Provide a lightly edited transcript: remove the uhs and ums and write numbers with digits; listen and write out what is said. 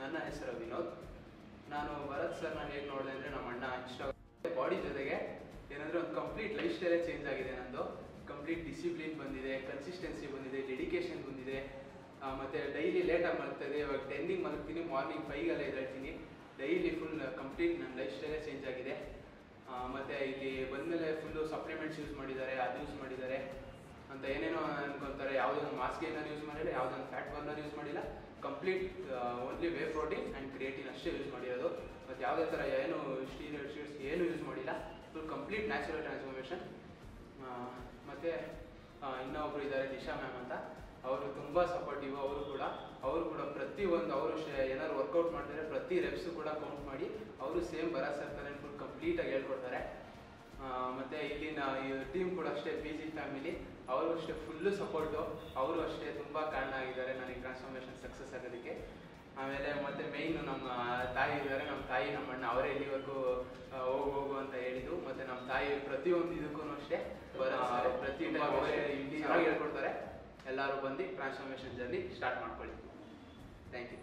ನನ್ನ ಹೆಸರು ವಿನೋದ್. ನಾನು ಭರತ್ ಸರ್ ನಾನು ಹೇಗೆ ನೋಡಿದೆ ಅಂದರೆ ನಮ್ಮ ಅಣ್ಣ ಇನ್ಸ್ಟಾಗ್ರಾಮ್ ಬಾಡಿ ಜೊತೆಗೆ ಏನಂದರೆ ಒಂದು ಕಂಪ್ಲೀಟ್ ಲೈಫ್ ಸ್ಟೈಲೇ ಚೇಂಜ್ ಆಗಿದೆ. ನಂದು ಕಂಪ್ಲೀಟ್ ಡಿಸಿಪ್ಲಿನ್ ಬಂದಿದೆ, ಕನ್ಸಿಸ್ಟೆನ್ಸಿ ಬಂದಿದೆ, ಡೆಡಿಕೇಶನ್ ಬಂದಿದೆ. ಮತ್ತು ಡೈಲಿ ಲೇಟಾಗಿ ಮಲಗ್ತಾಯಿದೆ. ಇವಾಗ 10ಗೆ ಮಲಗ್ತೀನಿ, ಮಾರ್ನಿಂಗ್ 5ಗೆಲ್ಲ ಎದ್ದೇಳ್ತೀನಿ. ಡೈಲಿ ಫುಲ್ ಕಂಪ್ಲೀಟ್ ನನ್ನ ಲೈಫ್ ಸ್ಟೈಲೇ ಚೇಂಜ್ ಆಗಿದೆ. ಮತ್ತು ಇಲ್ಲಿ ಬಂದಮೇಲೆ ಫುಲ್ಲು ಸಪ್ಲಿಮೆಂಟ್ಸ್ ಯೂಸ್ ಮಾಡಿದ್ದಾರೆ, ಅದು ಯೂಸ್ ಮಾಡಿದ್ದಾರೆ ಅಂತ ಏನೇನೋ ಅನ್ಕೊತಾರೆ. ಯಾವುದೊಂದು ಮಾಸ್ಕ್ ಏನೋ ಯೂಸ್ ಮಾಡಿಲ್ಲ, ಯಾವುದೊಂದು ಫ್ಯಾಟ್ ಬರ್ನರ್ ಯೂಸ್ ಮಾಡಿಲ್ಲ. Complete only whey protein and creatine ಅಷ್ಟೇ ಯೂಸ್ ಮಾಡಿರೋದು. ಮತ್ತು ಯಾವುದೇ ಥರ ಏನು ಸ್ಟೀರಾಯ್ಡ್ಸ್ ಏನು ಯೂಸ್ ಮಾಡಿಲ್ಲ. Full complete natural transformation. ಮತ್ತು ಇನ್ನೊಬ್ರು ಇದ್ದಾರೆ ದಿಶಾ ಮ್ಯಾಮ್ ಅಂತ, ಅವರು ತುಂಬ ಸಪೋರ್ಟಿವ್. ಅವರು ಕೂಡ ಪ್ರತಿಯೊಂದು ಅವರು ಏನಾದ್ರು ವರ್ಕೌಟ್ ಮಾಡ್ತಾರೆ, ಪ್ರತಿ ರೆಪ್ಸು ಕೂಡ ಕೌಂಟ್ ಮಾಡಿ ಅವರು ಸೇಮ್ ಭರತ್ ಸರ್ ಥರ ಫುಲ್ ಕಂಪ್ಲೀಟಾಗಿ ಹೇಳ್ಕೊಡ್ತಾರೆ. ಮತ್ತು ಇಲ್ಲಿನ ಟೀಮ್ ಕೂಡ ಅಷ್ಟೇ, PG ಫ್ಯಾಮಿಲಿ ಅವರು ಅಷ್ಟೇ ಫುಲ್ಲು ಸಪೋರ್ಟು. ಅವರು ಅಷ್ಟೇ ತುಂಬ ಕಾರಣ ಆಗಿದ್ದಾರೆ ನನಗೆ ಟ್ರಾನ್ಸ್ಫಾರ್ಮೇಷನ್ ಸಕ್ಸಸ್ ಆಗೋದಕ್ಕೆ. ಆಮೇಲೆ ಮತ್ತು ಮೇಯ್ನು ನಮ್ಮ ತಾಯಿ ಇದ್ದಾರೆ. ನಮ್ಮ ತಾಯಿ ನಮ್ಮ ಅಣ್ಣ ಅವರೇ ಇಲ್ಲಿವರೆಗೂ ಹೋಗು ಅಂತ ಹೇಳಿದ್ದು. ಮತ್ತು ನಮ್ಮ ತಾಯಿ ಪ್ರತಿಯೊಂದು ಇದಕ್ಕೂ ಅಷ್ಟೇ ಪ್ರತಿ ಟೈಮ್ ಅವರೇ ಇಲ್ಲಿ ಚೆನ್ನಾಗಿ ಹೇಳ್ಕೊಡ್ತಾರೆ. ಎಲ್ಲರೂ ಬಂದು ಟ್ರಾನ್ಸ್ಫಾರ್ಮೇಷನ್ ಜರ್ನಿ ಸ್ಟಾರ್ಟ್ ಮಾಡ್ಕೊಳ್ಳಿ. Thank you.